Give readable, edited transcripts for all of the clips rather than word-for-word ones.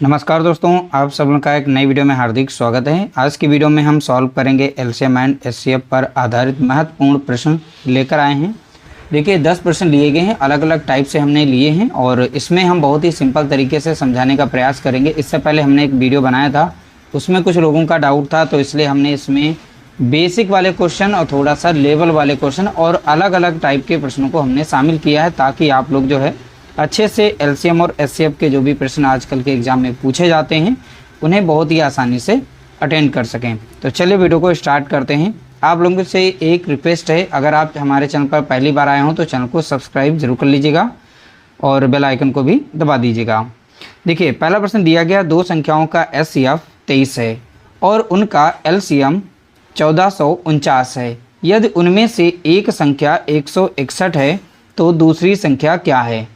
नमस्कार दोस्तों, आप सब लोगों का एक नई वीडियो में हार्दिक स्वागत है। आज की वीडियो में हम सॉल्व करेंगे एलसीएम एंड एचसीएफ पर आधारित महत्वपूर्ण प्रश्न लेकर आए हैं। देखिए 10 प्रश्न लिए गए हैं, अलग अलग टाइप से हमने लिए हैं और इसमें हम बहुत ही सिंपल तरीके से समझाने का प्रयास करेंगे। इससे पहले हमने एक वीडियो बनाया था, उसमें कुछ लोगों का डाउट था, तो इसलिए हमने इसमें बेसिक वाले क्वेश्चन और थोड़ा सा लेवल वाले क्वेश्चन और अलग अलग टाइप के प्रश्नों को हमने शामिल किया है, ताकि आप लोग जो है अच्छे से एलसीएम और एचसीएफ के जो भी प्रश्न आजकल के एग्ज़ाम में पूछे जाते हैं उन्हें बहुत ही आसानी से अटेंड कर सकें। तो चलिए वीडियो को स्टार्ट करते हैं। आप लोगों से एक रिक्वेस्ट है, अगर आप हमारे चैनल पर पहली बार आए हों तो चैनल को सब्सक्राइब जरूर कर लीजिएगा और बेल आइकन को भी दबा दीजिएगा। देखिए पहला प्रश्न दिया गया, दो संख्याओं का एचसीएफ 23 है और उनका एलसीएम 1449 है। यदि उनमें से एक संख्या 161 है तो दूसरी संख्या क्या है?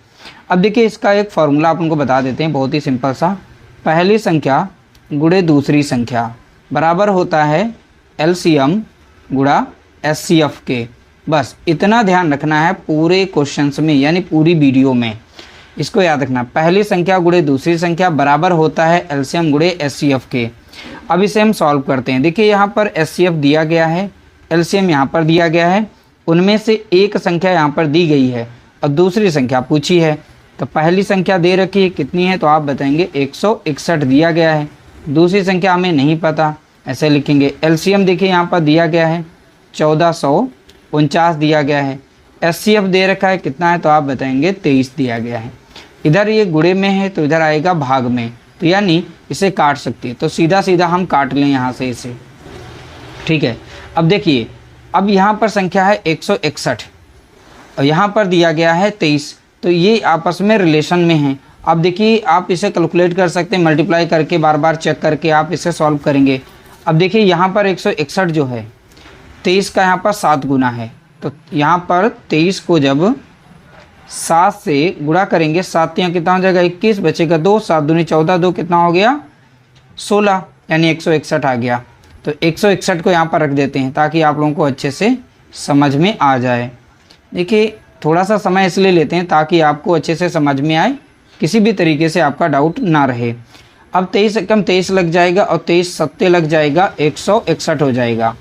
अब देखिए इसका एक फार्मूला आप उनको बता देते हैं, बहुत ही सिंपल सा। पहली संख्या गुणे दूसरी संख्या बराबर होता है एलसीएम गुणा एचसीएफ के। बस इतना ध्यान रखना है पूरे क्वेश्चंस में, यानी पूरी वीडियो में इसको याद रखना। पहली संख्या गुणे दूसरी संख्या बराबर होता है एलसीएम गुणे एचसीएफ के। अब इसे हम सॉल्व करते हैं। देखिए यहाँ पर एचसीएफ दिया गया है, एलसीएम यहाँ पर दिया गया है, उनमें से एक संख्या यहाँ पर दी गई है और दूसरी संख्या पूछी है। तो पहली संख्या दे रखी है कितनी है, तो आप बताएंगे 161 दिया गया है। दूसरी संख्या हमें नहीं पता, ऐसे लिखेंगे। एलसीएम देखिए यहाँ पर दिया गया है 1449 दिया गया है। एचसीएफ दे रखा है कितना है, तो आप बताएंगे 23 दिया गया है। इधर ये गुणे में है तो इधर आएगा भाग में, तो यानी इसे काट सकती है, तो सीधा सीधा हम काट लें यहाँ से इसे। ठीक है, अब देखिए अब यहाँ पर संख्या है 161 और यहाँ पर दिया गया है 23, तो ये आपस में रिलेशन में हैं। अब देखिए आप इसे कैलकुलेट कर सकते हैं, मल्टीप्लाई करके बार बार चेक करके आप इसे सॉल्व करेंगे। अब देखिए यहाँ पर 161 जो है 23 का यहाँ पर 7 गुना है, तो यहाँ पर 23 को जब 7 से गुणा करेंगे, 7 यहाँ कितना हो जाएगा 21, बचेगा 2, 7 दूनी 14, 2 कितना हो गया 16, यानी 161 आ गया। तो 161 को यहाँ पर रख देते हैं ताकि आप लोगों को अच्छे से समझ में आ जाए। देखिए थोड़ा सा समय इसलिए लेते हैं ताकि आपको अच्छे से समझ में आए, किसी भी तरीके से आपका डाउट ना रहे। अब 23 से कम 23 लग जाएगा और 23 सत्ते लग जाएगा, 161 हो जाएगा।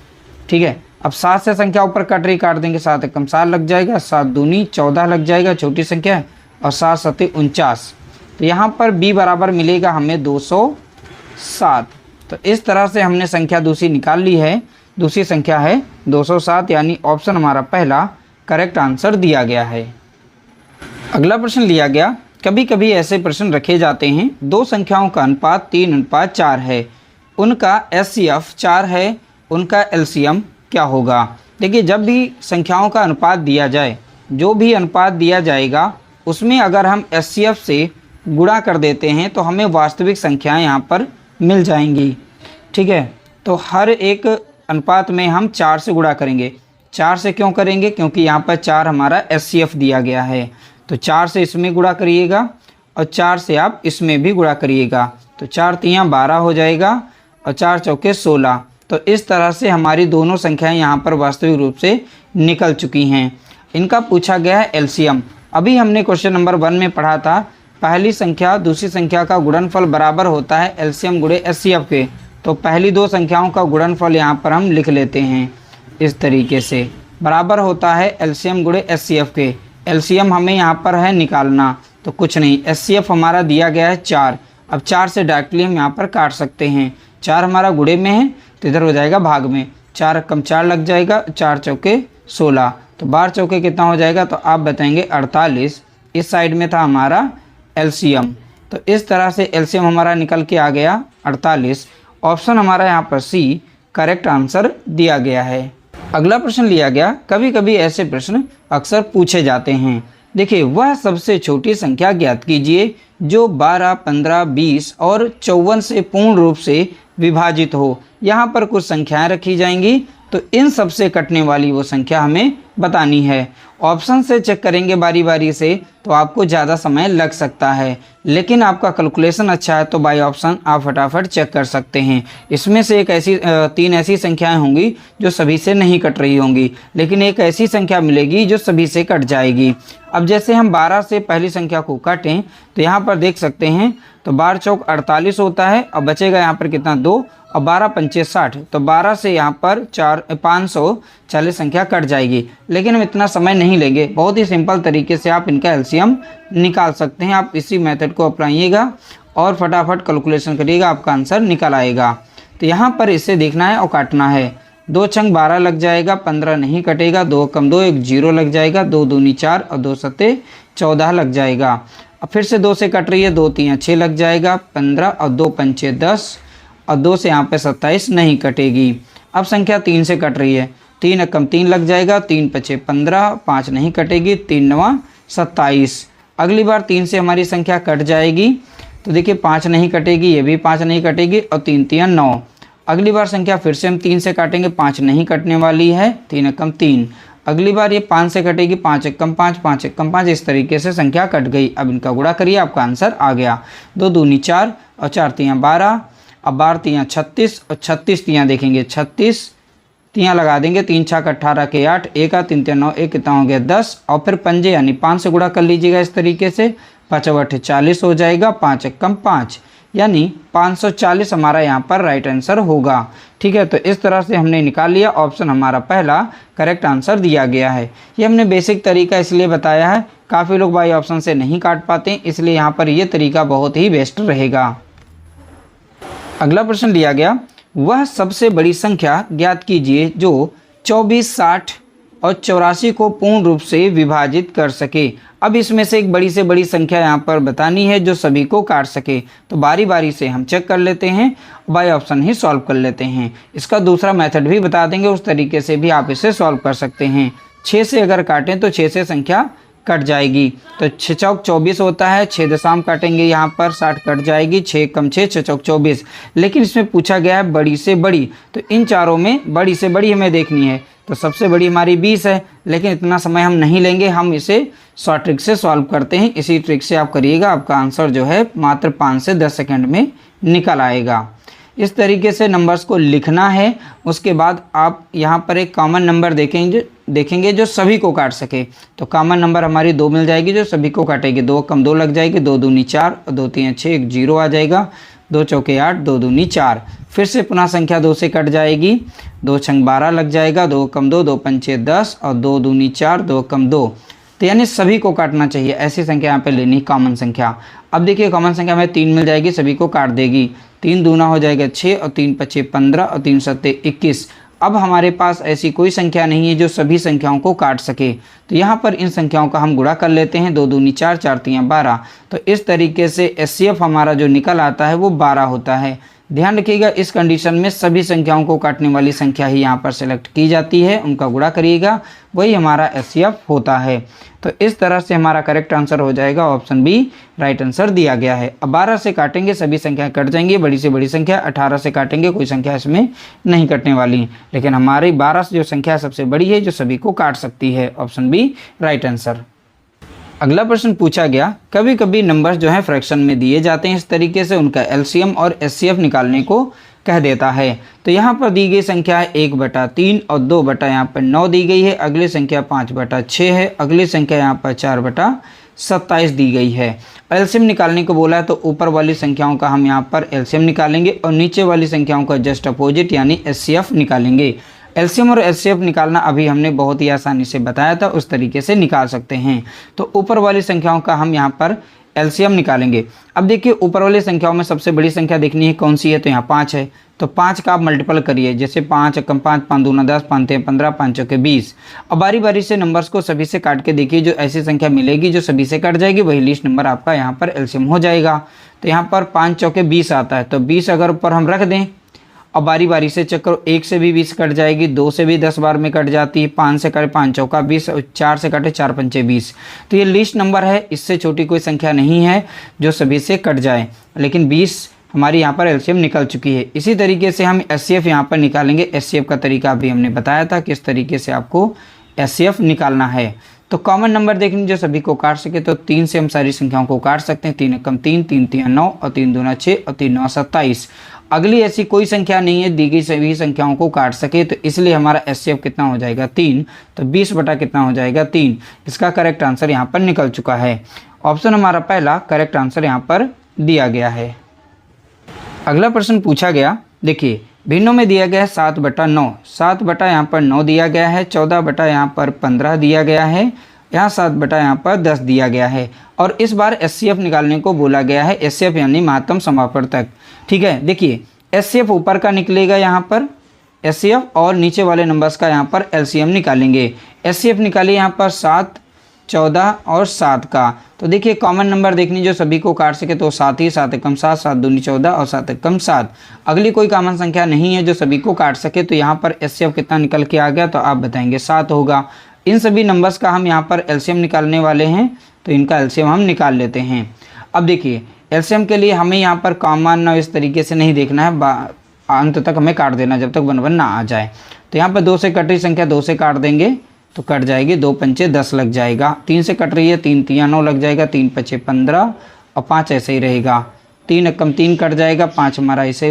ठीक है, अब 7 से संख्या ऊपर कट रही, काट देंगे, 7 कम 7 लग जाएगा, 7 दूनी 14 लग जाएगा, छोटी संख्या है, और 7 सत्ते 49। तो यहाँ पर b बराबर मिलेगा हमें 207। तो इस तरह से हमने संख्या दूसरी निकाल ली है। दूसरी संख्या है 207, यानी ऑप्शन हमारा पहला करेक्ट आंसर दिया गया है। अगला प्रश्न लिया गया, कभी कभी ऐसे प्रश्न रखे जाते हैं, दो संख्याओं का अनुपात 3:4 है, उनका एचसीएफ 4 है, उनका एलसीएम क्या होगा? देखिए जब भी संख्याओं का अनुपात दिया जाए, जो भी अनुपात दिया जाएगा उसमें अगर हम एचसीएफ से गुणा कर देते हैं तो हमें वास्तविक संख्याएं यहाँ पर मिल जाएंगी। ठीक है, तो हर एक अनुपात में हम 4 से गुणा करेंगे। 4 से क्यों करेंगे? क्योंकि यहाँ पर 4 हमारा एचसीएफ दिया गया है, तो 4 से इसमें गुणा करिएगा और 4 से आप इसमें भी गुणा करिएगा, तो 4 तियाँ 12 हो जाएगा और 4 चौके 16। तो इस तरह से हमारी दोनों संख्याएं यहाँ पर वास्तविक रूप से निकल चुकी हैं। इनका पूछा गया है एलसीएम। अभी हमने क्वेश्चन नंबर 1 में पढ़ा था, पहली संख्या दूसरी संख्या का गुणनफल बराबर होता है एलसीएम गुणे एचसीएफ के। तो पहली दो संख्याओं का गुणनफल यहाँ पर हम लिख लेते हैं इस तरीके से, बराबर होता है एलसीएम गुणे एचसीएफ के। एलसीएम हमें यहाँ पर है निकालना, तो कुछ नहीं, एचसीएफ हमारा दिया गया है 4। अब 4 से डायरेक्टली हम यहाँ पर काट सकते हैं। 4 हमारा गुणे में है तो इधर हो जाएगा भाग में, 4 कम 4 लग जाएगा, 4 चौके 16, तो 12 चौके कितना हो जाएगा, तो आप बताएंगे 48। इस साइड में था हमारा एलसीएम, तो इस तरह से एलसीएम हमारा निकल के आ गया 48। ऑप्शन हमारा यहाँ पर सी करेक्ट आंसर दिया गया है। अगला प्रश्न लिया गया, कभी कभी ऐसे प्रश्न अक्सर पूछे जाते हैं। देखिए वह सबसे छोटी संख्या ज्ञात कीजिए जो 12, 15, 20 और 54 से पूर्ण रूप से विभाजित हो। यहाँ पर कुछ संख्याएं रखी जाएंगी, तो तो इन सब से कटने वाली वो संख्या हमें बतानी है। ऑप्शन से चेक करेंगे बारी बारी से तो आपको ज़्यादा समय लग सकता है, लेकिन आपका कैलकुलेशन अच्छा है तो बाय ऑप्शन आप फटाफट चेक कर सकते हैं। इसमें से एक ऐसी 3 ऐसी संख्याएं होंगी जो सभी से नहीं कट रही होंगी, लेकिन एक ऐसी संख्या मिलेगी जो सभी से कट जाएगी। अब जैसे हम 12 से पहली संख्या को काटें तो यहाँ पर देख सकते हैं, तो 12 चौक 48 होता है और बचेगा यहाँ पर कितना 2 और 12 पंचे 60, तो 12 से यहाँ पर 540 संख्या कट जाएगी। लेकिन हम इतना समय नहीं लेंगे, बहुत ही सिंपल तरीके से आप इनका एलसीएम निकाल सकते हैं। आप इसी मेथड को अपनाइएगा और फटाफट कैलकुलेशन करिएगा, आपका आंसर निकल आएगा। तो यहाँ पर इसे देखना है और काटना है। 2 छंग 12 लग जाएगा, 15 नहीं कटेगा, 2 कम 2 1 0 लग जाएगा, 2 दूनी 4 और 2 सत्ते 14 लग जाएगा। अब फिर से 2 से कट रही है, 2 3 6 लग जाएगा, 15 और 2 पंचे 10 और 2 से यहाँ पे 27 नहीं कटेगी। अब संख्या 3 से कट रही है, 3 कम 3 लग जाएगा, 3 पचे 15, 5 नहीं कटेगी, 3 9 27। अगली बार 3 से हमारी संख्या कट जाएगी, तो देखिए 5 नहीं कटेगी, ये भी 5 नहीं कटेगी और 3 3 9। अगली बार संख्या फिर से हम 3 से काटेंगे, 5 नहीं कटने वाली है, 3 कम 3। अगली बार ये 5 से कटेगी, 5 कम 5, 5 कम 5, इस तरीके से संख्या कट गई। अब इनका गुणा करिए, आपका आंसर आ गया। 2 दूनी 4 और 4 तियाँ 12, अब 12 तियाँ 36 और 36 तियाँ देखेंगे 36 तियाँ लगा देंगे, 3 छक 18 के 8, 1 3 3 9, 1 कितना हो गया 10 और फिर पंजे यानी 5 से गुणा कर लीजिएगा इस तरीके से, 5 8 40 हो जाएगा, 5 कम 5 यानी 540 हमारा यहाँ पर राइट आंसर होगा। ठीक है, तो इस तरह से हमने निकाल लिया, ऑप्शन हमारा पहला करेक्ट आंसर दिया गया है। ये हमने बेसिक तरीका इसलिए बताया है, काफ़ी लोग बाई ऑप्शन से नहीं काट पाते, इसलिए यहाँ पर ये तरीका बहुत ही बेस्ट रहेगा। अगला प्रश्न लिया गया, वह सबसे बड़ी संख्या ज्ञात कीजिए जो 24, 60 और 84 को पूर्ण रूप से विभाजित कर सके। अब इसमें से एक बड़ी से बड़ी संख्या यहाँ पर बतानी है जो सभी को काट सके। तो बारी बारी से हम चेक कर लेते हैं, बाय ऑप्शन ही सॉल्व कर लेते हैं। इसका दूसरा मेथड भी बता देंगे, उस तरीके से भी आप इसे सॉल्व कर सकते हैं। 6 से अगर काटें तो 6 से संख्या कट जाएगी, तो 6 चौक 24 होता है, 6 दशम काटेंगे यहाँ पर 60 कट जाएगी, 6 कम 6 6 चौक 24। लेकिन इसमें पूछा गया है बड़ी से बड़ी, तो इन चारों में बड़ी से बड़ी हमें देखनी है। तो सबसे बड़ी हमारी 20 है, लेकिन इतना समय हम नहीं लेंगे, हम इसे शॉर्ट ट्रिक से सॉल्व करते हैं। इसी ट्रिक से आप करिएगा, आपका आंसर जो है मात्र 5 से 10 सेकंड में निकल आएगा। इस तरीके से नंबर्स को लिखना है। उसके बाद आप यहाँ पर एक कॉमन नंबर देखेंगे जो सभी को काट सके। तो कॉमन नंबर हमारी 2 मिल जाएगी जो सभी को काटेगी, 2 कम 2 लग जाएगी, 2 दूनी 4 और 2 3 6 1 0 आ जाएगा, 2 चौके 8, 2 दूनी 4। फिर से पुनः संख्या 2 से कट जाएगी, 2 छंग 12 लग जाएगा, 2 कम 2, 2 पंचे 10 और 2 दूनी 4, 2 कम 2। तो यानी सभी को काटना चाहिए, ऐसी संख्या यहाँ पे लेनी कॉमन संख्या। अब देखिए कॉमन संख्या हमें 3 मिल जाएगी, सभी को काट देगी। 3 दूना हो जाएगा 6 और 3 पचे 15 और 3 सत्ते 21। अब हमारे पास ऐसी कोई संख्या नहीं है जो सभी संख्याओं को काट सके, तो यहाँ पर इन संख्याओं का हम गुणा कर लेते हैं। 2 दूनी 4, 4 तियाँ 12। तो इस तरीके से एचसीएफ हमारा जो निकल आता है वो 12 होता है। ध्यान रखिएगा, इस कंडीशन में सभी संख्याओं को काटने वाली संख्या ही यहाँ पर सेलेक्ट की जाती है, उनका गुणा करिएगा, वही हमारा एचसीएफ होता है। तो इस तरह से हमारा करेक्ट आंसर हो जाएगा, ऑप्शन बी राइट आंसर दिया गया है। अब 12 से काटेंगे सभी संख्या कट जाएंगी, बड़ी से बड़ी संख्या। 18 से काटेंगे कोई संख्या इसमें नहीं कटने वाली, लेकिन हमारी 12 से जो संख्या सबसे बड़ी है जो सभी को काट सकती है, ऑप्शन बी राइट आंसर। अगला प्रश्न पूछा गया, कभी कभी नंबर्स जो है फ्रैक्शन में दिए जाते हैं, इस तरीके से उनका एलसीएम और एचसीएफ निकालने को कह देता है। तो यहाँ पर दी गई संख्या है 1/3 और 2 यहाँ पर 9 दी गई है। अगली संख्या 5/6 है, अगली संख्या यहाँ पर 4/27 दी गई है। एलसीएम निकालने को बोला है, तो ऊपर वाली संख्याओं का हम यहाँ पर एलसीएम निकालेंगे और नीचे वाली संख्याओं का जस्ट अपोजिट यानी एचसीएफ निकालेंगे। एलसीएम और एचसीएफ निकालना अभी हमने बहुत ही आसानी से बताया था, उस तरीके से निकाल सकते हैं। तो ऊपर वाली संख्याओं का हम यहाँ पर एलसीएम निकालेंगे। अब देखिए ऊपर वाली संख्याओं में सबसे बड़ी संख्या देखनी है कौन सी है, तो यहाँ 5 है। तो 5 का आप मल्टीपल करिए, जैसे 5 कम 5, 5 दूना 10, 5 3 15, 5 चौके 20। अब बारी बारी से नंबर्स को सभी से काट के देखिए, जो ऐसी संख्या मिलेगी जो सभी से कट जाएगी वही लिस्ट नंबर आपका यहाँ पर एलसीएम हो जाएगा। तो यहाँ पर 5 चौके 20 आता है, तो 20 अगर ऊपर हम रख दें, अब बारी बारी से चेक करो, 1 से भी 20 कट जाएगी, 2 से भी 10 बार में कट जाती है, 5 से कटे 5 चौका 20, 4 से कटे 4 पंचे 20। तो ये लिस्ट नंबर है, इससे छोटी कोई संख्या नहीं है जो सभी से कट जाए, लेकिन 20 हमारी यहाँ पर एलसीएम निकल चुकी है। इसी तरीके से हम एचसीएफ यहाँ पर निकालेंगे। एचसीएफ का तरीका अभी हमने बताया था किस तरीके से आपको एचसीएफ निकालना है। तो कॉमन नंबर देखने जो सभी को काट सके, तो 3 से हम सारी संख्याओं को काट सकते हैं। 3 एकम 3, 3 तिया 9 और 3 दूना 6 और 3 नौ 27। अगली ऐसी कोई संख्या नहीं है दी गई सभी संख्याओं को काट सके, तो इसलिए हमारा एचसीएफ कितना हो जाएगा 3। तो 20 बटा कितना हो जाएगा 3। इसका करेक्ट आंसर यहाँ पर निकल चुका है। ऑप्शन हमारा पहला करेक्ट आंसर यहाँ पर दिया गया है। अगला प्रश्न पूछा गया, देखिए भिन्नों में दिया गया है 7 बटा 9। 7 बटा यहाँ पर 9 दिया गया है, 14 बटा यहाँ पर 15 दिया गया है, यहाँ 7 बटा यहाँ पर 10 दिया गया है। और इस बार एचसीएफ निकालने को बोला गया है, एचसीएफ यानी महत्तम समापवर्तक। ठीक है, देखिए एचसीएफ ऊपर का निकलेगा यहाँ पर एचसीएफ, और नीचे वाले नंबर्स का यहाँ पर एलसीएम निकालेंगे। एचसीएफ निकालिए यहाँ पर 7, 14 और 7 का। तो देखिए कॉमन नंबर देखनी जो सभी को काट सके, तो 7 ही, 7 एकम 7, 7 दूनी 14 और 7 एकम 7। अगली कोई कॉमन संख्या नहीं है जो सभी को काट सके, तो यहाँ पर एचसीएफ कितना निकल के आ गया, तो आप बताएंगे 7 होगा। इन सभी नंबर्स का हम यहाँ पर एलसीएम निकालने वाले हैं, तो इनका एलसीएम हम निकाल लेते हैं। अब देखिए एलसीएम के लिए हमें यहाँ पर कॉमन इस तरीके से नहीं देखना है, अंत तक हमें काट देना जब तक 1 1 ना आ जाए। तो यहाँ पर 2 से कट रही संख्या 2 से काट देंगे तो कट जाएगी, 2 पंचे 10 लग जाएगा। 3 से कट रही है 3 तिया 9 लग जाएगा, 3 पचे 15 और 5 ऐसे ही रहेगा। 3 एकम 3 कट जाएगा, 5 हमारा ऐसे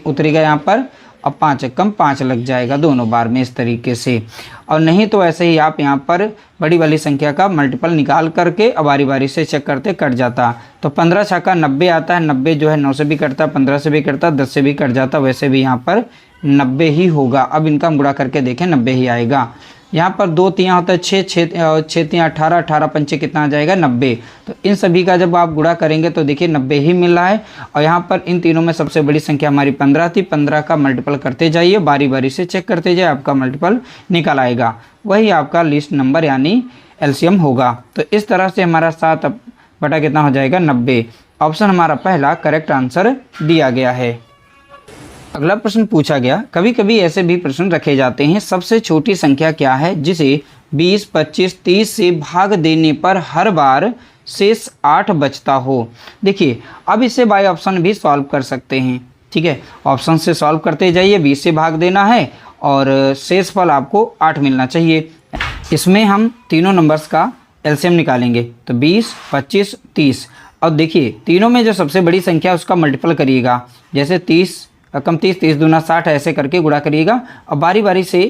उतरेगा यहाँ पर, और 5 एकम 5 लग जाएगा दोनों बार में इस तरीके से। और नहीं तो ऐसे ही आप यहाँ पर बड़ी वाली संख्या का मल्टीपल निकाल करके अब बारी बारी से चेक करते कट जाता। तो 15 छक्का 90 आता है। 90 जो है 9 से भी कटता, 15 से भी कटता, 10 से भी कट जाता। वैसे भी यहाँ पर 90 ही होगा। अब इनका हम गुणा करके देखें 90 ही आएगा। यहाँ पर 2 तिया होता है 6, 6 तिया 18, 18 पंचे कितना आ जाएगा 90। तो इन सभी का जब आप गुणा करेंगे तो देखिए 90 ही मिल रहा है। और यहाँ पर इन तीनों में सबसे बड़ी संख्या हमारी 15 थी। 15 का मल्टीपल करते जाइए, बारी बारी से चेक करते जाइए, आपका मल्टीपल निकल आएगा। वही आपका लिस्ट नंबर यानी एलसीएम होगा। तो इस तरह से हमारा 7 बटा कितना हो जाएगा 90। ऑप्शन हमारा पहला करेक्ट आंसर दिया गया है। अगला प्रश्न पूछा गया, कभी कभी ऐसे भी प्रश्न रखे जाते हैं, सबसे छोटी संख्या क्या है जिसे 20, 25, 30 से भाग देने पर हर बार शेष 8 बचता हो। देखिए अब इसे बाय ऑप्शन भी सॉल्व कर सकते हैं। ठीक है, ऑप्शन से सॉल्व करते जाइए। 20 से भाग देना है और शेष फल आपको 8 मिलना चाहिए। इसमें हम तीनों नंबर्स का एलसीएम निकालेंगे, तो 20, 25, 30। और देखिए तीनों में जो सबसे बड़ी संख्या उसका मल्टीपल करिएगा, जैसे 30 कम 30, 30 दूना 60 ऐसे करके गुणा करिएगा और बारी बारी से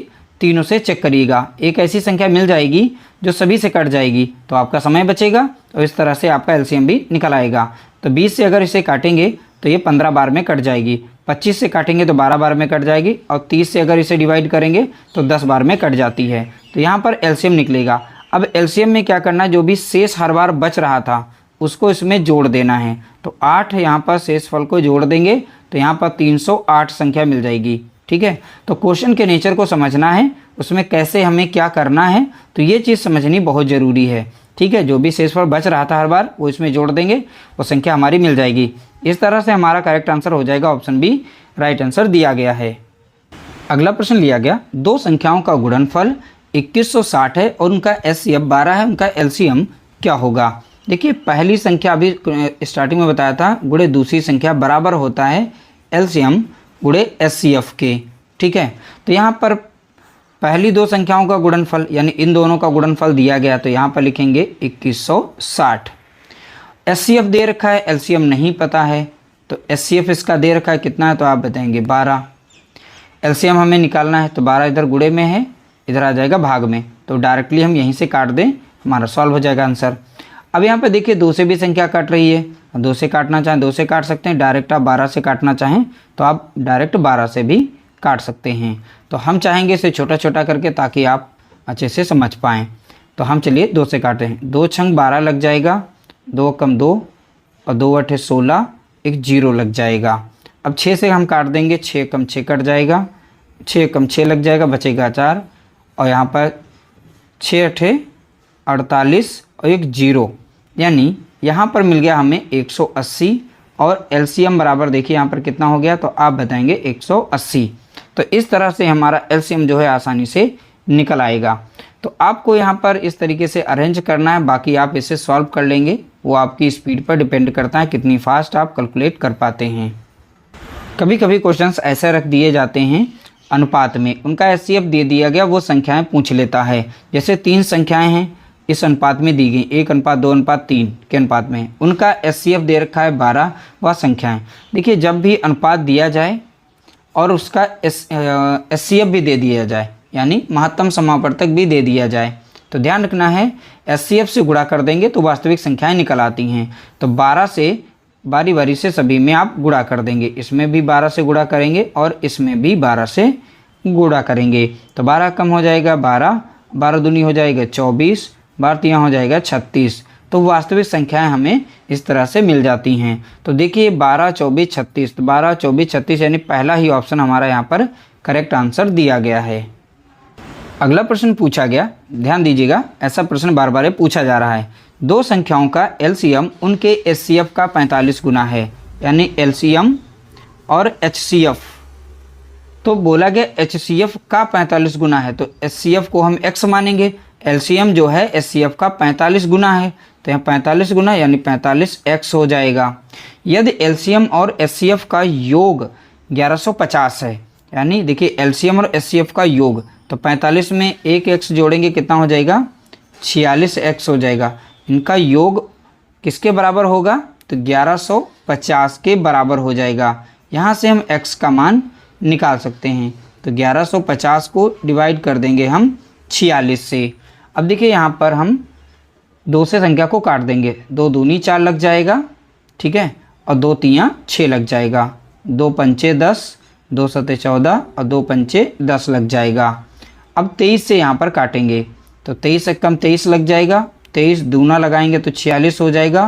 तीनों से चेक करिएगा। एक ऐसी संख्या मिल जाएगी जो सभी से कट जाएगी, तो आपका समय बचेगा और इस तरह से आपका एलसीएम भी निकल आएगा। तो 20 से अगर इसे काटेंगे तो ये 15 बार में कट जाएगी। 25 से काटेंगे तो 12 बार में कट जाएगी, और 30 से अगर इसे डिवाइड करेंगे तो 10 बार में कट जाती है। तो यहाँ पर एलसीएम निकलेगा। अब एलसीएम में क्या करना है, जो भी शेष हर बार बच रहा था उसको इसमें जोड़ देना है। तो 8 यहाँ पर शेष फल को जोड़ देंगे तो यहाँ पर 308 संख्या मिल जाएगी। ठीक है, तो क्वेश्चन के नेचर को समझना है, उसमें कैसे हमें क्या करना है, तो ये चीज़ समझनी बहुत ज़रूरी है। ठीक है, जो भी शेषफल बच रहा था हर बार वो इसमें जोड़ देंगे, वो संख्या हमारी मिल जाएगी। इस तरह से हमारा करेक्ट आंसर हो जाएगा, ऑप्शन बी राइट आंसर दिया गया है। अगला प्रश्न लिया गया, दो संख्याओं का गुणनफल 2160 है और उनका एचसीएफ 12 है, उनका एलसीएम क्या होगा। देखिए पहली संख्या अभी स्टार्टिंग में बताया था, गुणे दूसरी संख्या बराबर होता है एलसीएम गुणे एचसीएफ के। ठीक है, तो यहाँ पर पहली दो संख्याओं का गुणनफल यानी इन दोनों का गुणनफल दिया गया, तो यहाँ पर लिखेंगे 2160। एचसीएफ दे रखा है, एलसीएम नहीं पता है, तो एचसीएफ इसका दे रखा है कितना है, तो आप बताएंगे 12। एलसीएम हमें निकालना है, तो 12 इधर गुणे में है, इधर आ जाएगा भाग में, तो डायरेक्टली हम यहीं से काट दें, हमारा सॉल्व हो जाएगा आंसर। अब यहाँ पे देखिए 2 से भी संख्या कट रही है, 2 से काटना चाहें 2 से काट सकते हैं, डायरेक्ट आप 12 से काटना चाहें तो आप डायरेक्ट 12 से भी काट सकते हैं। तो हम चाहेंगे इसे छोटा छोटा करके ताकि आप अच्छे से समझ पाएँ। तो हम चलिए 2 से काटें, 2 छंग 12 लग जाएगा, 2 कम 2 और 2 अठे 16, एक 0 लग जाएगा। अब 6 से हम काट देंगे, 6 कम 6 कट जाएगा, 6 कम 6 लग जाएगा, बचेगा 4 और यहाँ पर 6 अठे 48 और एक 0, यानी यहाँ पर मिल गया हमें 180 और एलसीएम बराबर देखिए यहाँ पर कितना हो गया, तो आप बताएंगे 180। तो इस तरह से हमारा एलसीएम जो है आसानी से निकल आएगा। तो आपको यहाँ पर इस तरीके से अरेंज करना है, बाकी आप इसे सॉल्व कर लेंगे, वो आपकी स्पीड पर डिपेंड करता है कितनी फास्ट आप कैलकुलेट कर पाते हैं। कभी कभी क्वेश्चंस ऐसे रख दिए जाते हैं अनुपात में, उनका एचसीएफ दे दिया गया, वो संख्याएं पूछ लेता है। जैसे 3 संख्याएं हैं इस अनुपात में दी गई, 1:2:3 के अनुपात में, उनका एचसीएफ दे रखा है 12, वह संख्याएं। देखिए जब भी अनुपात दिया जाए और उसका एचसीएफ भी दे दिया जाए, यानी महत्तम समापवर्तक भी दे दिया जाए, तो ध्यान रखना है एचसीएफ से गुणा कर देंगे तो वास्तविक संख्याएं निकल आती हैं। तो 12 से बारी बारी से सभी में आप गुणा कर देंगे, इसमें भी 12 से गुणा करेंगे और इसमें भी 12 से गुणा करेंगे। तो 12 कम हो जाएगा 12, 12 दूनी हो जाएगा 24, 12 तिया हो जाएगा 36। तो वास्तविक संख्याएं हमें इस तरह से मिल जाती हैं। तो देखिए 12, 24, 36, तो 12, 24, 36 यानी पहला ही ऑप्शन हमारा यहाँ पर करेक्ट आंसर दिया गया है। अगला प्रश्न पूछा गया, ध्यान दीजिएगा, ऐसा प्रश्न बार बार पूछा जा रहा है। 2 संख्याओं का एलसीएम उनके एचसीएफ का 45 गुना है, यानी एलसीएम और एचसीएफ। तो बोला गया एचसीएफ का 45 गुना है, तो एचसीएफ को हम x मानेंगे, एलसीएम जो है एचसीएफ का 45 गुना है, तो यहाँ 45 गुना यानी 45x हो जाएगा। यदि एलसीएम और एचसीएफ का योग 1150 है, यानी देखिए एलसीएम और एचसीएफ का योग, तो 45 में एक x जोड़ेंगे कितना हो जाएगा, 46x हो जाएगा। इनका योग किसके बराबर होगा, तो 1150 के बराबर हो जाएगा। यहाँ से हम x का मान निकाल सकते हैं, तो 1150 को डिवाइड कर देंगे हम 46 से। अब देखिए यहाँ पर हम 2 से संख्या को काट देंगे, 2 दूनी 4 लग जाएगा, ठीक है, और 2 तियाँ 6 लग जाएगा, 2 पंचे 10, 2 सते 14 और 2 पंचे 10 लग जाएगा। अब 23 से यहाँ पर काटेंगे, तो 23 से कम 23 लग जाएगा, 23 दूना लगाएंगे तो 46 हो जाएगा,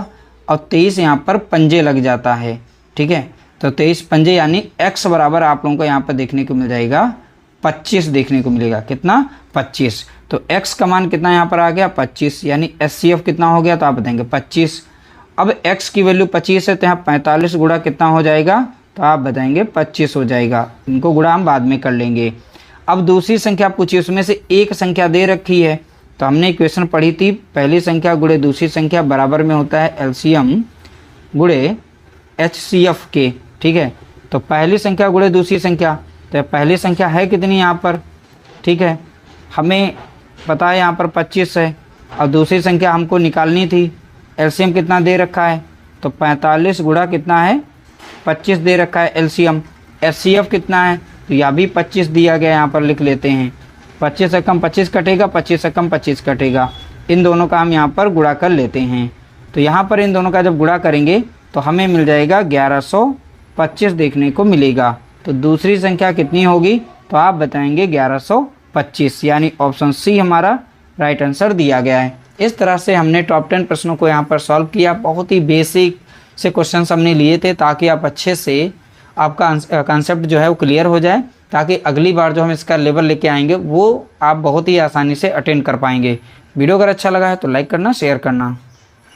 और 23 यहाँ पर पंजे लग जाता है, ठीक है। तो 23 पंजे यानी x बराबर आप लोगों को यहाँ पर देखने को मिल जाएगा 25 देखने को मिलेगा, कितना 25। तो x का मान कितना यहाँ पर आ गया 25, यानी एचसीएफ कितना हो गया, तो आप बताएंगे 25। अब x की वैल्यू 25 है, तो यहाँ 45 गुणा कितना हो जाएगा, तो आप बताएंगे 25 हो जाएगा। इनको गुणा हम बाद में कर लेंगे। अब दूसरी संख्या पूछी, उसमें से एक संख्या दे रखी है, तो हमने इक्वेशन पढ़ी थी, पहली संख्या गुणे दूसरी संख्या बराबर में होता है एलसीएम गुणे एचसीएफ के, ठीक है। तो पहली संख्या गुणे दूसरी संख्या, तो पहली संख्या है कितनी यहाँ पर, ठीक है, हमें पता है यहाँ पर 25 है, और दूसरी संख्या हमको निकालनी थी, एलसीएम कितना दे रखा है, तो 45 गुणा कितना है 25 दे रखा है एलसीएम। एचसीएफ कितना है, तो यह भी 25 दिया गया, यहाँ पर लिख लेते हैं। 25 से कम 25 कटेगा, 25 से कम 25 कटेगा, इन दोनों का हम यहाँ पर गुणा कर लेते हैं। तो यहाँ पर इन दोनों का जब गुणा करेंगे तो हमें मिल जाएगा 1125 देखने को मिलेगा। तो दूसरी संख्या कितनी होगी, तो आप बताएंगे 1125, यानी ऑप्शन सी हमारा राइट आंसर दिया गया है। इस तरह से हमने टॉप 10 प्रश्नों को यहाँ पर सॉल्व किया। बहुत ही बेसिक से क्वेश्चंस हमने लिए थे ताकि आप अच्छे से आपका कॉन्सेप्ट जो है वो क्लियर हो जाए, ताकि अगली बार जो हम इसका लेवल लेके आएंगे वो आप बहुत ही आसानी से अटेंड कर पाएंगे। वीडियो अगर अच्छा लगा है तो लाइक करना, शेयर करना।